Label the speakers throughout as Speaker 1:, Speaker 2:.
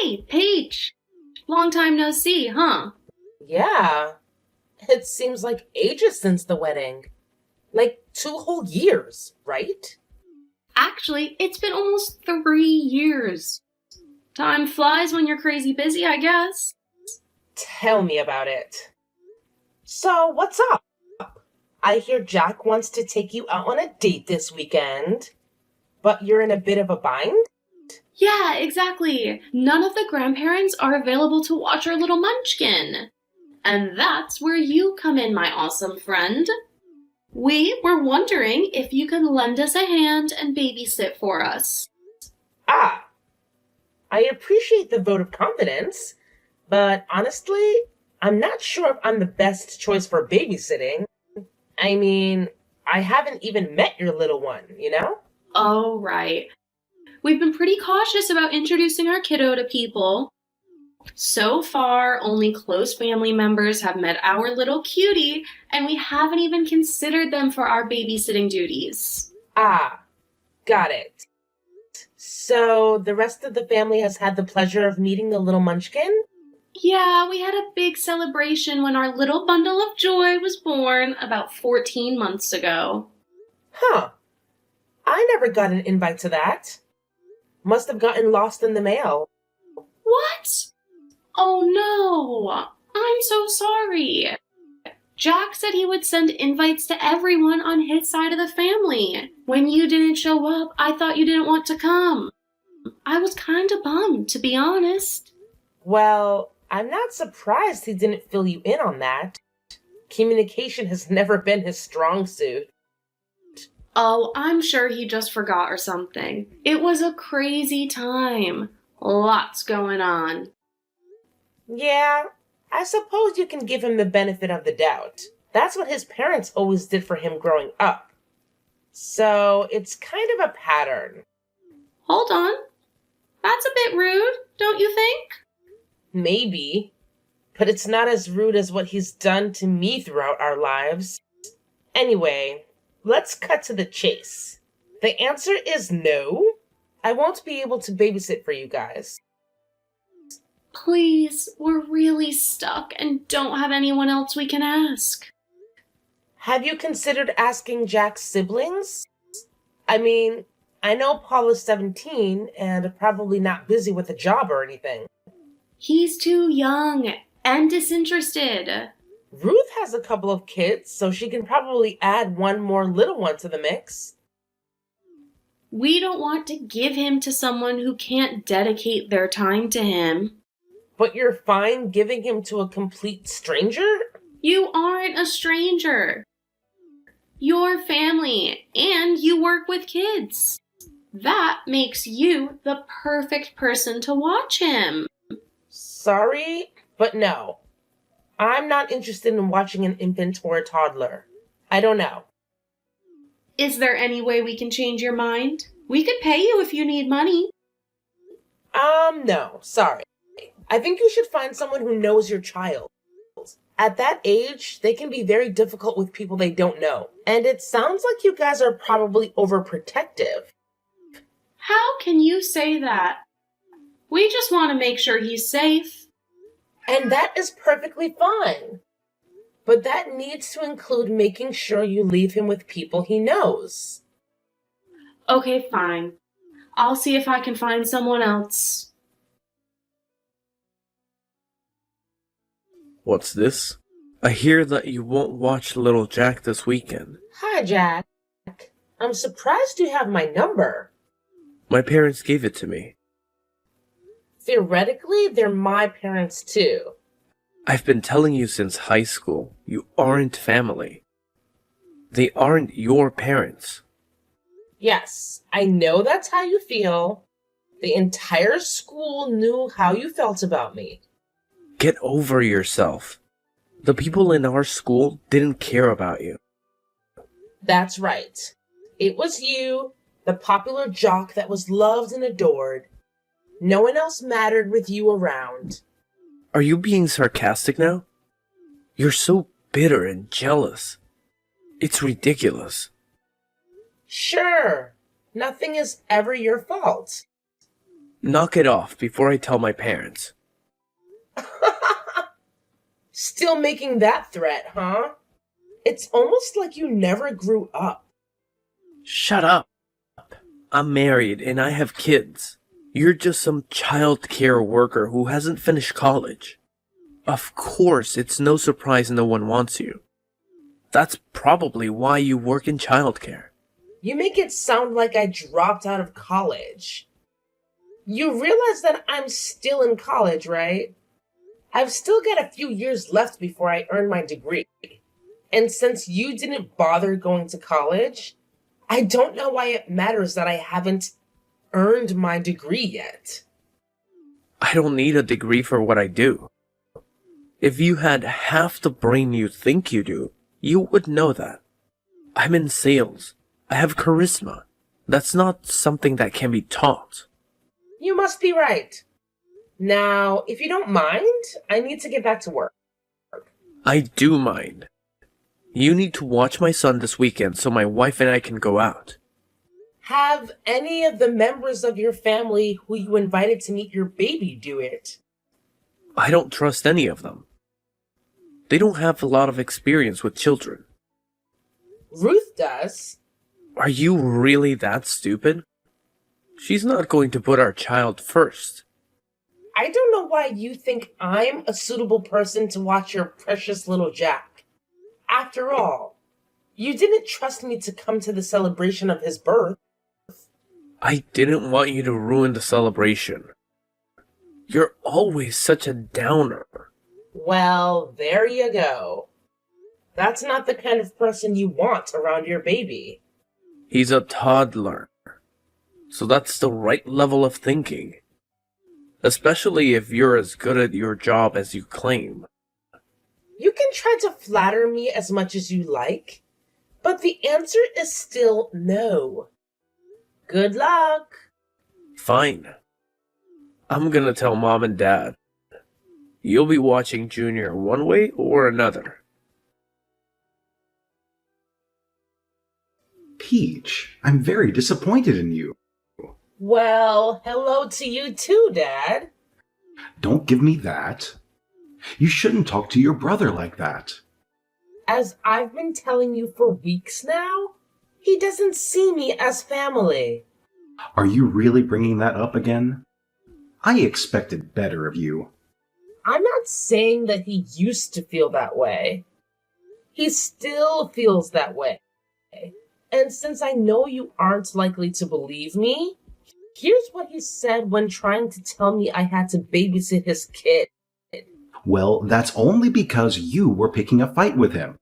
Speaker 1: Hi, Paige. Long time no see, huh?
Speaker 2: Yeah, it seems like ages since the wedding. Like 2 whole years, right?
Speaker 1: Actually, it's been almost 3 years. Time flies when you're crazy busy, I guess.
Speaker 2: Tell me about it. So, what's up? I hear Jack wants to take you out on a date this weekend, but you're in a bit of a bind?
Speaker 1: Yeah, exactly. None of the grandparents are available to watch our little munchkin. And that's where you come in, my awesome friend. We were wondering if you could lend us a hand and babysit for us.
Speaker 2: Ah, I appreciate the vote of confidence, but honestly, I'm not sure if I'm the best choice for babysitting. I mean, I haven't even met your little one?
Speaker 1: Oh, right. We've been pretty cautious about introducing our kiddo to people. So far, only close family members have met our little cutie, and we haven't even considered them for our babysitting duties.
Speaker 2: Ah, got it. So, the rest of the family has had the pleasure of meeting the little munchkin?
Speaker 1: Yeah, we had a big celebration when our little bundle of joy was born about 14 months ago.
Speaker 2: Huh, I never got an invite to that. Must have gotten lost in the mail.
Speaker 1: What? Oh no! I'm so sorry. Jack said he would send invites to everyone on his side of the family. When you didn't show up, I thought you didn't want to come. I was kinda bummed, to be honest.
Speaker 2: Well, I'm not surprised he didn't fill you in on that. Communication has never been his strong suit.
Speaker 1: Oh, I'm sure he just forgot or something. It was a crazy time. Lots going on.
Speaker 2: Yeah, I suppose you can give him the benefit of the doubt. That's what his parents always did for him growing up. So it's kind of a pattern.
Speaker 1: Hold on. That's a bit rude, don't you think?
Speaker 2: Maybe, but it's not as rude as what he's done to me throughout our lives. Anyway, let's cut to the chase. The answer is no. I won't be able to babysit for you guys.
Speaker 1: Please, we're really stuck and don't have anyone else we can ask.
Speaker 2: Have you considered asking Jack's siblings? I mean, I know Paul is 17 and probably not busy with a job or anything.
Speaker 1: He's too young and disinterested.
Speaker 2: Ruth has a couple of kids, so she can probably add one more little one to the mix.
Speaker 1: We don't want to give him to someone who can't dedicate their time to him.
Speaker 2: But you're fine giving him to a complete stranger?
Speaker 1: You aren't a stranger. You're family, and you work with kids. That makes you the perfect person to watch him.
Speaker 2: Sorry, but no. I'm not interested in watching an infant or a toddler. I don't know.
Speaker 1: Is there any way we can change your mind? We could pay you if you need money.
Speaker 2: No, sorry. I think you should find someone who knows your child. At that age, they can be very difficult with people they don't know. And it sounds like you guys are probably overprotective.
Speaker 1: How can you say that? We just want to make sure he's safe.
Speaker 2: And that is perfectly fine. But that needs to include making sure you leave him with people he knows.
Speaker 1: Okay, fine. I'll see if I can find someone else.
Speaker 3: What's this? I hear that you won't watch little Jack this weekend.
Speaker 2: Hi, Jack. I'm surprised you have my number.
Speaker 3: My parents gave it to me.
Speaker 2: Theoretically, they're my parents too.
Speaker 3: I've been telling you since high school, you aren't family. They aren't your parents.
Speaker 2: Yes, I know that's how you feel. The entire school knew how you felt about me.
Speaker 3: Get over yourself. The people in our school didn't care about you.
Speaker 2: That's right. It was you, the popular jock that was loved and adored. No one else mattered with you around.
Speaker 3: Are you being sarcastic now? You're so bitter and jealous. It's ridiculous.
Speaker 2: Sure, nothing is ever your fault.
Speaker 3: Knock it off before I tell my parents.
Speaker 2: Still making that threat, huh? It's almost like you never grew up.
Speaker 3: Shut up. I'm married and I have kids. You're just some child care worker who hasn't finished college. Of course, it's no surprise no one wants you. That's probably why you work in childcare.
Speaker 2: You make it sound like I dropped out of college. You realize that I'm still in college, right? I've still got a few years left before I earn my degree. And since you didn't bother going to college, I don't know why it matters that I haven't earned my degree yet.
Speaker 3: I don't need a degree for what I do. If you had half the brain you think you do, you would know that. I'm in sales. I have charisma. That's not something that can be taught.
Speaker 2: You must be right. Now, if you don't mind, I need to get back to work.
Speaker 3: I do mind. You need to watch my son this weekend so my wife and I can go out.
Speaker 2: Have any of the members of your family who you invited to meet your baby do it?
Speaker 3: I don't trust any of them. They don't have a lot of experience with children.
Speaker 2: Ruth does.
Speaker 3: Are you really that stupid? She's not going to put our child first.
Speaker 2: I don't know why you think I'm a suitable person to watch your precious little Jack. After all, you didn't trust me to come to the celebration of his birth.
Speaker 3: I didn't want you to ruin the celebration. You're always such a downer.
Speaker 2: Well, there you go. That's not the kind of person you want around your baby.
Speaker 3: He's a toddler. So that's the right level of thinking. Especially if you're as good at your job as you claim.
Speaker 2: You can try to flatter me as much as you like, but the answer is still no. Good luck.
Speaker 3: Fine. I'm gonna tell Mom and Dad. You'll be watching Junior one way or another.
Speaker 4: Peach, I'm very disappointed in you.
Speaker 2: Well, hello to you too, Dad.
Speaker 4: Don't give me that. You shouldn't talk to your brother like that.
Speaker 2: As I've been telling you for weeks now, he doesn't see me as family.
Speaker 4: Are you really bringing that up again? I expected better of you.
Speaker 2: I'm not saying that he used to feel that way. He still feels that way. And since I know you aren't likely to believe me, here's what he said when trying to tell me I had to babysit his kid.
Speaker 4: Well, that's only because you were picking a fight with him.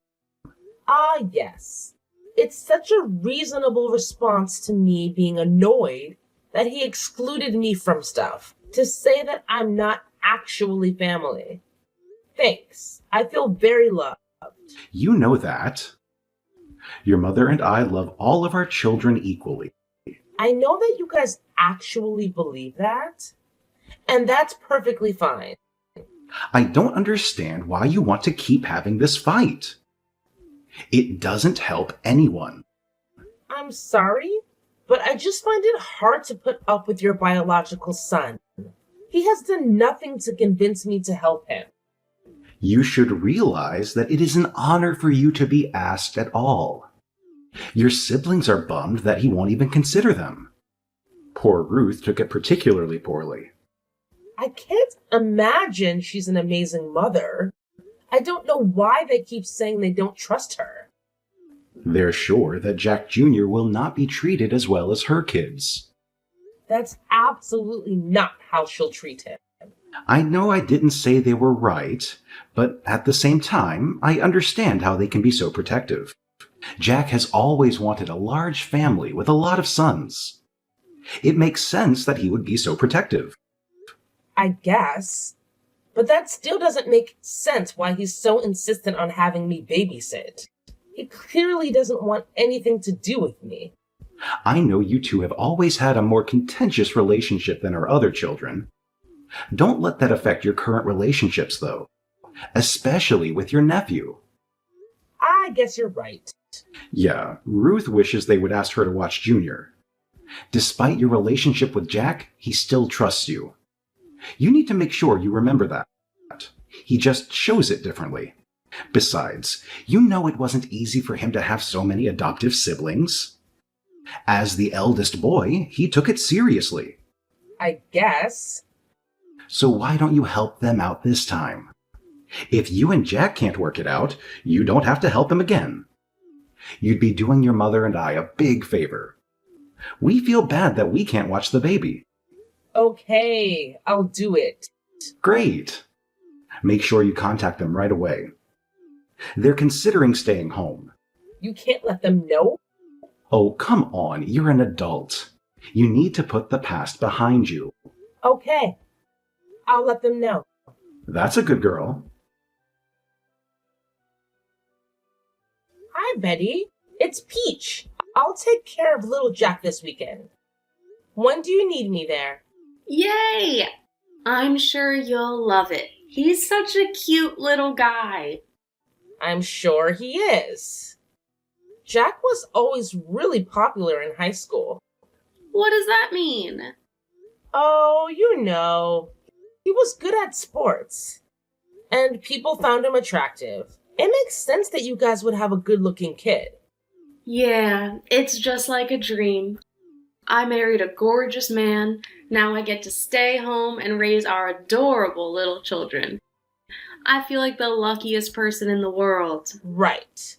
Speaker 2: Ah, yes. It's such a reasonable response to me being annoyed that he excluded me from stuff to say that I'm not actually family. Thanks. I feel very loved.
Speaker 4: You know that. Your mother and I love all of our children equally.
Speaker 2: I know that you guys actually believe that, and that's perfectly fine.
Speaker 4: I don't understand why you want to keep having this fight. It doesn't help anyone.
Speaker 2: I'm sorry, but I just find it hard to put up with your biological son. He has done nothing to convince me to help him.
Speaker 4: You should realize that it is an honor for you to be asked at all. Your siblings are bummed that he won't even consider them. Poor Ruth took it particularly poorly.
Speaker 2: I can't imagine she's an amazing mother. I don't know why they keep saying they don't trust her.
Speaker 4: They're sure that Jack Jr. will not be treated as well as her kids.
Speaker 2: That's absolutely not how she'll treat him.
Speaker 4: I know I didn't say they were right, but at the same time, I understand how they can be so protective. Jack has always wanted a large family with a lot of sons. It makes sense that he would be so protective.
Speaker 2: I guess. But that still doesn't make sense why he's so insistent on having me babysit. He clearly doesn't want anything to do with me.
Speaker 4: I know you two have always had a more contentious relationship than our other children. Don't let that affect your current relationships, though, especially with your nephew.
Speaker 2: I guess you're right.
Speaker 4: Yeah, Ruth wishes they would ask her to watch Junior. Despite your relationship with Jack, he still trusts you. You need to make sure you remember that. He just shows it differently. Besides, you know it wasn't easy for him to have so many adoptive siblings. As the eldest boy, he took it seriously.
Speaker 2: I guess.
Speaker 4: So why don't you help them out this time? If you and Jack can't work it out, you don't have to help him again. You'd be doing your mother and I a big favor. We feel bad that we can't watch the baby.
Speaker 2: Okay, I'll do it.
Speaker 4: Great. Make sure you contact them right away. They're considering staying home.
Speaker 2: You can't let them know?
Speaker 4: Oh, come on, you're an adult. You need to put the past behind you.
Speaker 2: Okay, I'll let them know.
Speaker 4: That's a good girl.
Speaker 2: Hi, Betty. It's Peach. I'll take care of little Jack this weekend. When do you need me there?
Speaker 1: Yay! I'm sure you'll love it. He's such a cute little guy.
Speaker 2: I'm sure he is. Jack was always really popular in high school.
Speaker 1: What does that mean?
Speaker 2: Oh, you know. He was good at sports. And people found him attractive. It makes sense that you guys would have a good-looking kid.
Speaker 1: Yeah, it's just like a dream. I married a gorgeous man. Now I get to stay home and raise our adorable little children. I feel like the luckiest person in the world.
Speaker 2: Right.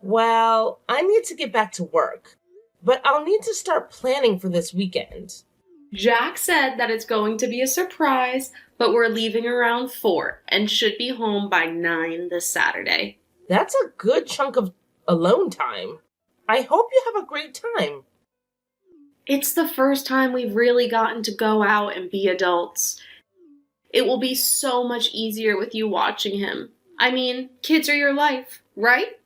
Speaker 2: Well, I need to get back to work, but I'll need to start planning for this weekend.
Speaker 1: Jack said that it's going to be a surprise, but we're leaving around 4 and should be home by 9 this Saturday.
Speaker 2: That's a good chunk of alone time. I hope you have a great time.
Speaker 1: It's the first time we've really gotten to go out and be adults. It will be so much easier with you watching him. I mean, kids are your life, right?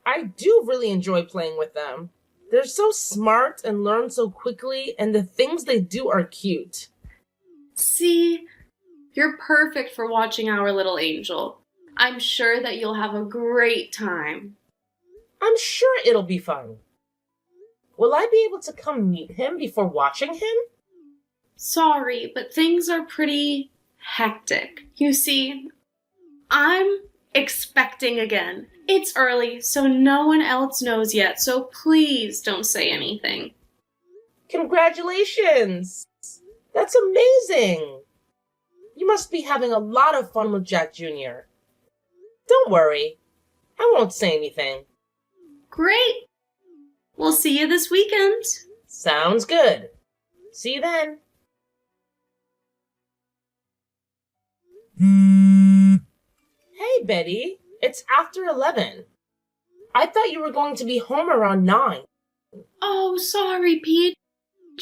Speaker 2: I do really enjoy playing with them. They're so smart and learn so quickly, and the things they do are cute.
Speaker 1: See, you're perfect for watching our little angel. I'm sure that you'll have a great time.
Speaker 2: I'm sure it'll be fun. Will I be able to come meet him before watching him?
Speaker 1: Sorry, but things are pretty hectic. You see, I'm expecting again. It's early, so no one else knows yet, so please don't say anything.
Speaker 2: Congratulations! That's amazing! You must be having a lot of fun with Jack Jr. Don't worry, I won't say anything.
Speaker 1: Great! We'll see you this weekend.
Speaker 2: Sounds good. See you then. Hey, Betty. It's after 11. I thought you were going to be home around 9.
Speaker 1: Oh, sorry, Peach.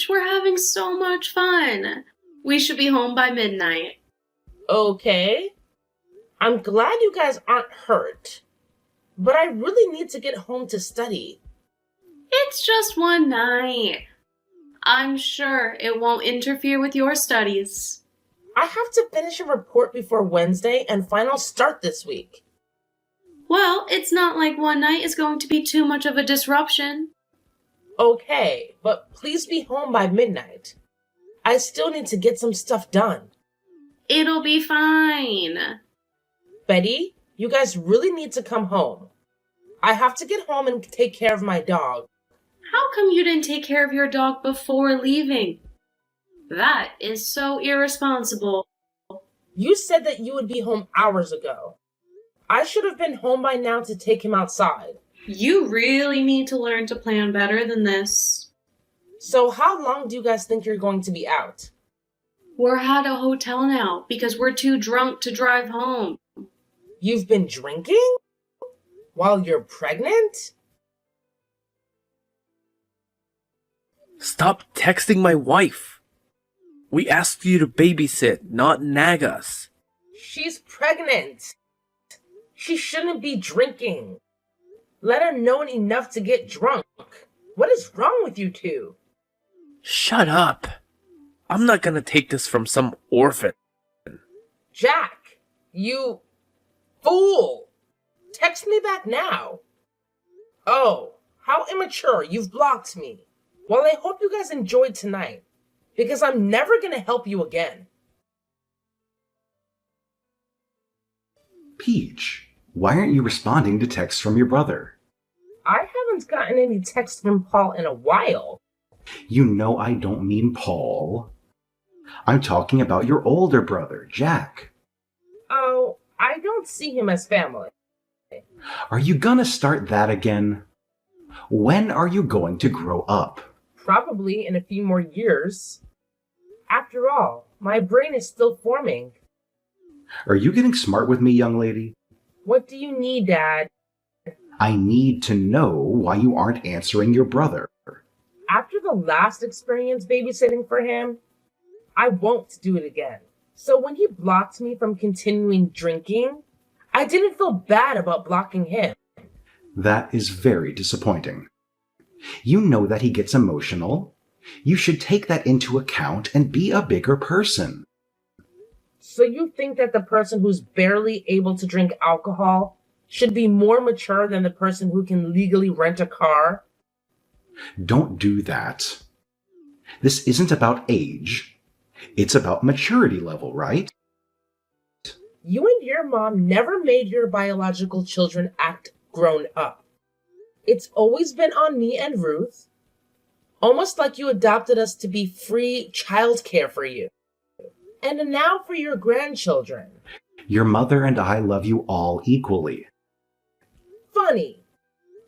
Speaker 1: We're having so much fun. We should be home by midnight.
Speaker 2: Okay. I'm glad you guys aren't hurt. But I really need to get home to study.
Speaker 1: It's just one night. I'm sure it won't interfere with your studies.
Speaker 2: I have to finish a report before Wednesday and finals start this week.
Speaker 1: Well, it's not like one night is going to be too much of a disruption.
Speaker 2: Okay, but please be home by midnight. I still need to get some stuff done.
Speaker 1: It'll be fine.
Speaker 2: Betty, you guys really need to come home. I have to get home and take care of my dog.
Speaker 1: How come you didn't take care of your dog before leaving? That is so irresponsible.
Speaker 2: You said that you would be home hours ago. I should have been home by now to take him outside.
Speaker 1: You really need to learn to plan better than this.
Speaker 2: So how long do you guys think you're going to be out?
Speaker 1: We're at a hotel now because we're too drunk to drive home.
Speaker 2: You've been drinking? While you're pregnant?
Speaker 3: Stop texting my wife. We asked you to babysit, not nag us.
Speaker 2: She's pregnant. She shouldn't be drinking. Let her know enough to get drunk. What is wrong with you two?
Speaker 3: Shut up. I'm not gonna take this from some orphan.
Speaker 2: Jack, you fool! Text me back now. Oh, how immature. You've blocked me. Well, I hope you guys enjoyed tonight, because I'm never going to help you again.
Speaker 4: Peach, why aren't you responding to texts from your brother?
Speaker 2: I haven't gotten any texts from Paul in a while.
Speaker 4: You know I don't mean Paul. I'm talking about your older brother, Jack.
Speaker 2: Oh, I don't see him as family.
Speaker 4: Are you gonna start that again? When are you going to grow up?
Speaker 2: Probably in a few more years. After all, my brain is still forming.
Speaker 4: Are you getting smart with me, young lady?
Speaker 2: What do you need, Dad?
Speaker 4: I need to know why you aren't answering your brother.
Speaker 2: After the last experience babysitting for him, I won't do it again. So when he blocked me from continuing drinking, I didn't feel bad about blocking him.
Speaker 4: That is very disappointing. You know that he gets emotional. You should take that into account and be a bigger person.
Speaker 2: So you think that the person who's barely able to drink alcohol should be more mature than the person who can legally rent a car?
Speaker 4: Don't do that. This isn't about age. It's about maturity level, right?
Speaker 2: You and your mom never made your biological children act grown up. It's always been on me and Ruth, almost like you adopted us to be free childcare for you. And now for your grandchildren.
Speaker 4: Your mother and I love you all equally.
Speaker 2: Funny,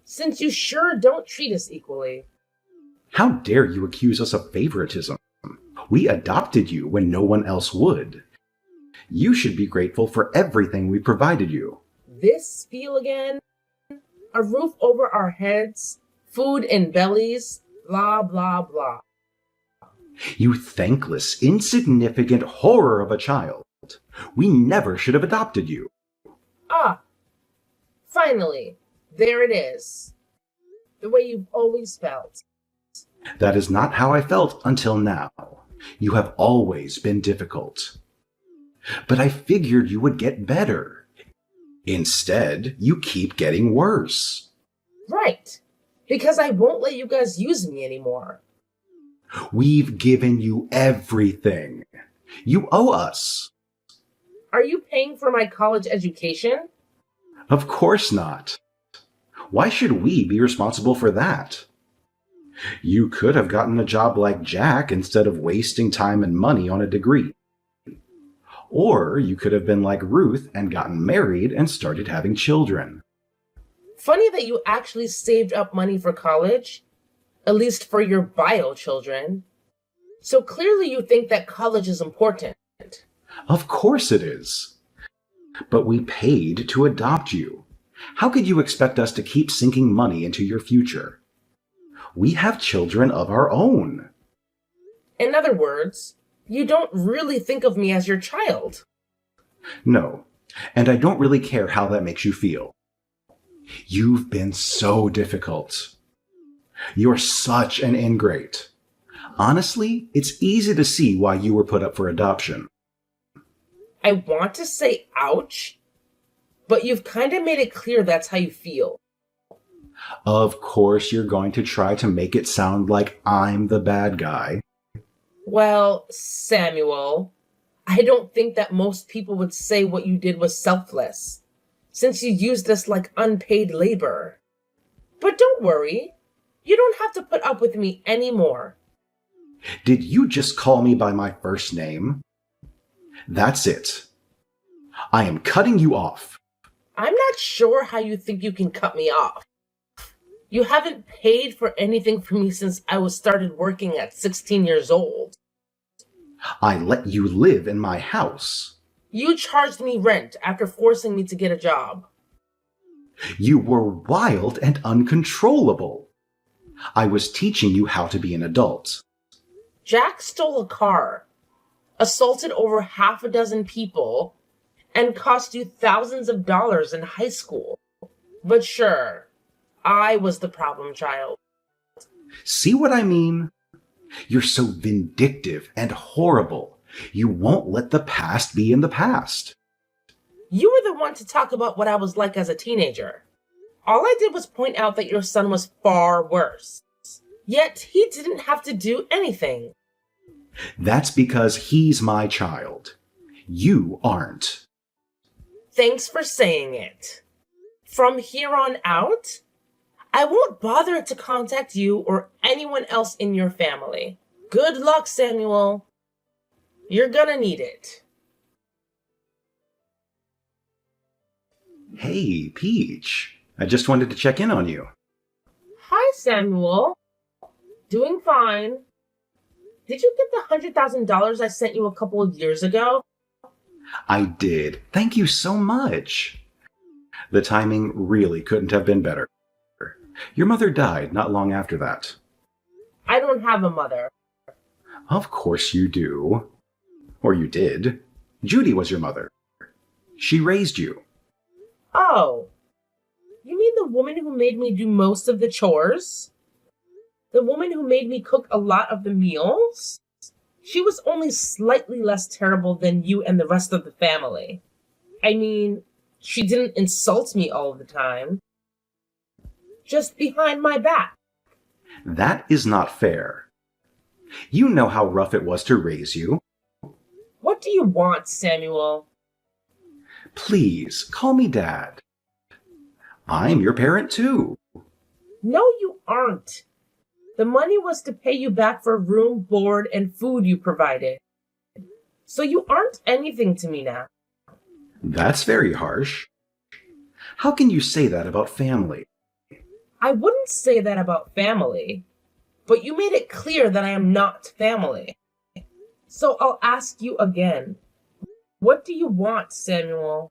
Speaker 2: since you sure don't treat us equally.
Speaker 4: How dare you accuse us of favoritism? We adopted you when no one else would. You should be grateful for everything we provided you.
Speaker 2: This feel again? A roof over our heads, food in bellies, blah, blah, blah.
Speaker 4: You thankless, insignificant horror of a child. We never should have adopted you.
Speaker 2: Ah, finally, there it is. The way you've always felt.
Speaker 4: That is not how I felt until now. You have always been difficult. But I figured you would get better. Instead, you keep getting worse.
Speaker 2: Right, because I won't let you guys use me anymore.
Speaker 4: We've given you everything. You owe us.
Speaker 2: Are you paying for my college education?
Speaker 4: Of course not. Why should we be responsible for that? You could have gotten a job like Jack instead of wasting time and money on a degree. Or you could have been like Ruth and gotten married and started having children.
Speaker 2: Funny that you actually saved up money for college, at least for your bio children. So clearly you think that college is important.
Speaker 4: Of course it is. But we paid to adopt you. How could you expect us to keep sinking money into your future? We have children of our own.
Speaker 2: In other words, you don't really think of me as your child.
Speaker 4: No, and I don't really care how that makes you feel. You've been so difficult. You're such an ingrate. Honestly, it's easy to see why you were put up for adoption.
Speaker 2: I want to say ouch, but you've kind of made it clear that's how you feel.
Speaker 4: Of course, you're going to try to make it sound like I'm the bad guy.
Speaker 2: Well, Samuel, I don't think that most people would say what you did was selfless, since you used us like unpaid labor. But don't worry, you don't have to put up with me anymore.
Speaker 4: Did you just call me by my first name? That's it. I am cutting you off.
Speaker 2: I'm not sure how you think you can cut me off. You haven't paid for anything for me since I was started working at 16 years old.
Speaker 4: I let you live in my house.
Speaker 2: You charged me rent after forcing me to get a job.
Speaker 4: You were wild and uncontrollable. I was teaching you how to be an adult.
Speaker 2: Jack stole a car, assaulted over half a dozen people, and cost you thousands of dollars in high school. But sure, I was the problem child.
Speaker 4: See what I mean? You're so vindictive and horrible. You won't let the past be in the past.
Speaker 2: You were the one to talk about what I was like as a teenager. All I did was point out that your son was far worse. Yet he didn't have to do anything.
Speaker 4: That's because he's my child. You aren't.
Speaker 2: Thanks for saying it. From here on out, I won't bother to contact you or anyone else in your family. Good luck, Samuel. You're gonna need it.
Speaker 4: Hey, Peach. I just wanted to check in on you.
Speaker 2: Hi, Samuel. Doing fine. Did you get the $100,000 I sent you a couple of years ago?
Speaker 4: I did. Thank you so much. The timing really couldn't have been better. Your mother died not long after that.
Speaker 2: I don't have a mother.
Speaker 4: Of course you do. Or you did. Judy was your mother. She raised you.
Speaker 2: Oh. You mean the woman who made me do most of the chores? The woman who made me cook a lot of the meals? She was only slightly less terrible than you and the rest of the family. I mean, she didn't insult me all the time. Just behind my back.
Speaker 4: That is not fair. You know how rough it was to raise you.
Speaker 2: What do you want, Samuel?
Speaker 4: Please, call me Dad. I'm your parent too.
Speaker 2: No, you aren't. The money was to pay you back for room, board, and food you provided. So you aren't anything to me now.
Speaker 4: That's very harsh. How can you say that about family?
Speaker 2: I wouldn't say that about family, but you made it clear that I am not family. So I'll ask you again. What do you want, Samuel?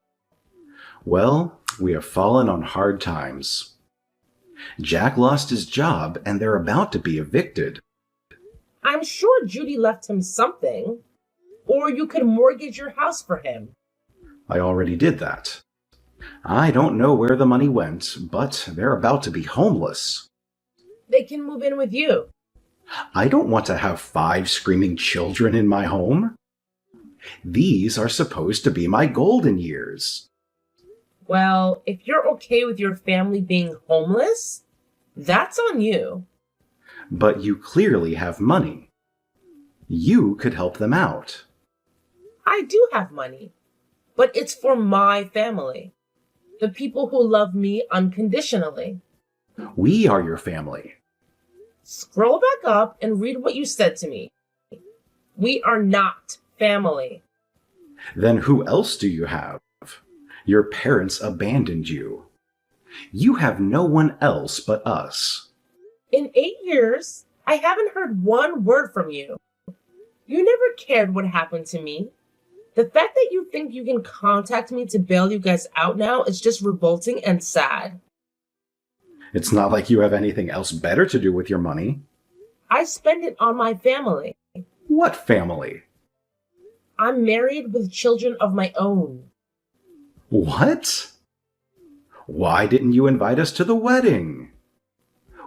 Speaker 4: Well, we have fallen on hard times. Jack lost his job and they're about to be evicted.
Speaker 2: I'm sure Judy left him something. Or you could mortgage your house for him.
Speaker 4: I already did that. I don't know where the money went, but they're about to be homeless.
Speaker 2: They can move in with you.
Speaker 4: I don't want to have 5 screaming children in my home. These are supposed to be my golden years.
Speaker 2: Well, if you're okay with your family being homeless, that's on you.
Speaker 4: But you clearly have money. You could help them out.
Speaker 2: I do have money, but it's for my family. The people who love me unconditionally.
Speaker 4: We are your family.
Speaker 2: Scroll back up and read what you said to me. We are not family.
Speaker 4: Then who else do you have? Your parents abandoned you. You have no one else but us.
Speaker 2: In 8 years, I haven't heard one word from you. You never cared what happened to me. The fact that you think you can contact me to bail you guys out now is just revolting and sad.
Speaker 4: It's not like you have anything else better to do with your money.
Speaker 2: I spend it on my family.
Speaker 4: What family?
Speaker 2: I'm married with children of my own.
Speaker 4: What? Why didn't you invite us to the wedding?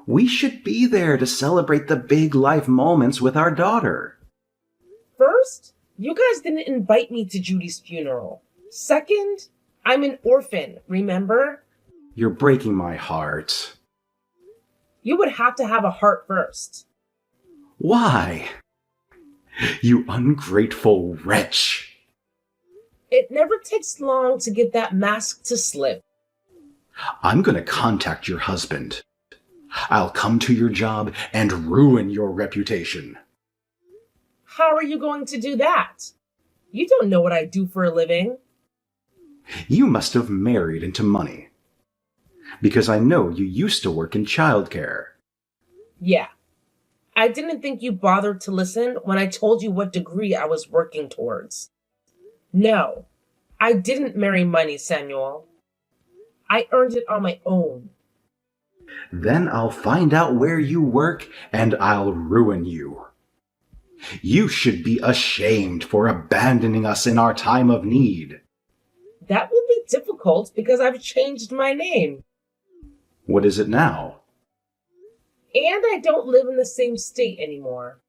Speaker 4: We should be there to celebrate the big life moments with our daughter.
Speaker 2: First, you guys didn't invite me to Judy's funeral. Second, I'm an orphan, remember?
Speaker 4: You're breaking my heart.
Speaker 2: You would have to have a heart first.
Speaker 4: Why? You ungrateful wretch.
Speaker 2: It never takes long to get that mask to slip.
Speaker 4: I'm going to contact your husband. I'll come to your job and ruin your reputation.
Speaker 2: How are you going to do that? You don't know what I do for a living.
Speaker 4: You must have married into money. Because I know you used to work in childcare.
Speaker 2: Yeah. I didn't think you bothered to listen when I told you what degree I was working towards. No, I didn't marry money, Samuel. I earned it on my own.
Speaker 4: Then I'll find out where you work and I'll ruin you. You should be ashamed for abandoning us in our time of need.
Speaker 2: That will be difficult because I've changed my name.
Speaker 4: What is it now?
Speaker 2: And I don't live in the same state anymore.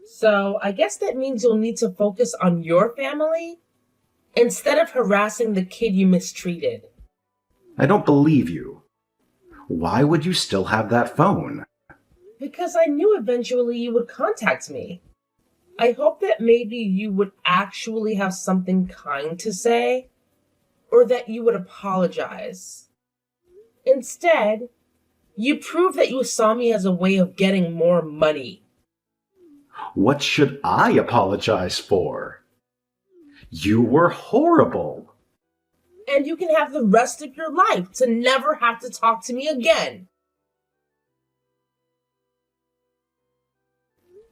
Speaker 2: So I guess that means you'll need to focus on your family instead of harassing the kid you mistreated.
Speaker 4: I don't believe you. Why would you still have that phone?
Speaker 2: Because I knew eventually you would contact me. I hope that maybe you would actually have something kind to say, or that you would apologize. Instead, you prove that you saw me as a way of getting more money.
Speaker 4: What should I apologize for? You were horrible.
Speaker 2: And you can have the rest of your life to never have to talk to me again.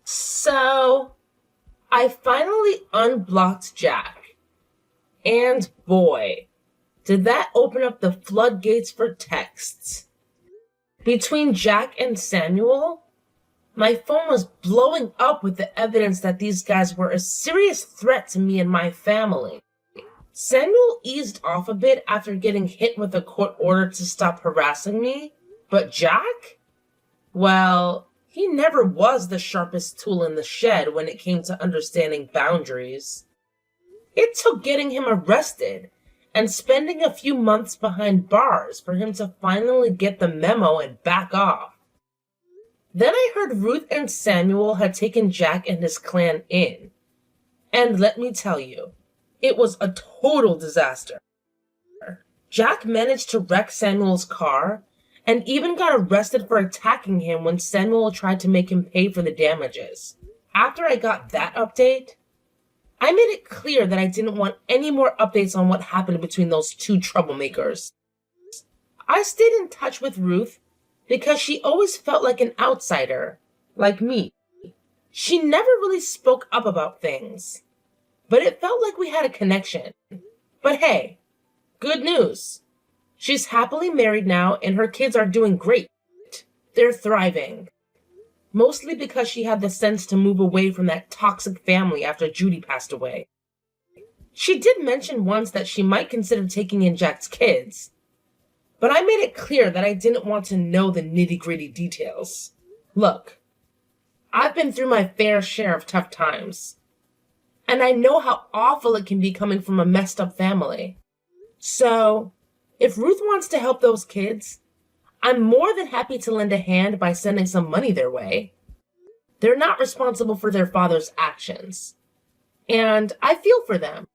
Speaker 2: So, I finally unblocked Jack. And boy, did that open up the floodgates for texts. Between Jack and Samuel, my phone was blowing up with the evidence that these guys were a serious threat to me and my family. Samuel eased off a bit after getting hit with a court order to stop harassing me, but Jack? Well, he never was the sharpest tool in the shed when it came to understanding boundaries. It took getting him arrested and spending a few months behind bars for him to finally get the memo and back off. Then I heard Ruth and Samuel had taken Jack and his clan in. And let me tell you, it was a total disaster. Jack managed to wreck Samuel's car and even got arrested for attacking him when Samuel tried to make him pay for the damages. After I got that update, I made it clear that I didn't want any more updates on what happened between those two troublemakers. I stayed in touch with Ruth because she always felt like an outsider, like me. She never really spoke up about things, but it felt like we had a connection. But hey, good news. She's happily married now and her kids are doing great. They're thriving. Mostly because she had the sense to move away from that toxic family after Judy passed away. She did mention once that she might consider taking in Jack's kids, but I made it clear that I didn't want to know the nitty-gritty details. Look, I've been through my fair share of tough times, and I know how awful it can be coming from a messed up family. So, if Ruth wants to help those kids, I'm more than happy to lend a hand by sending some money their way. They're not responsible for their father's actions, and I feel for them.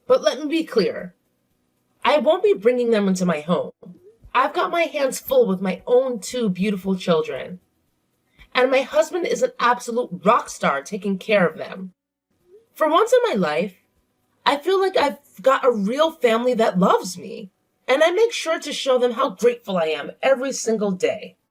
Speaker 2: But let me be clear, I won't be bringing them into my home. I've got my hands full with my own 2 beautiful children, and my husband is an absolute rock star taking care of them. For once in my life, I feel like I've got a real family that loves me, and I make sure to show them how grateful I am every single day.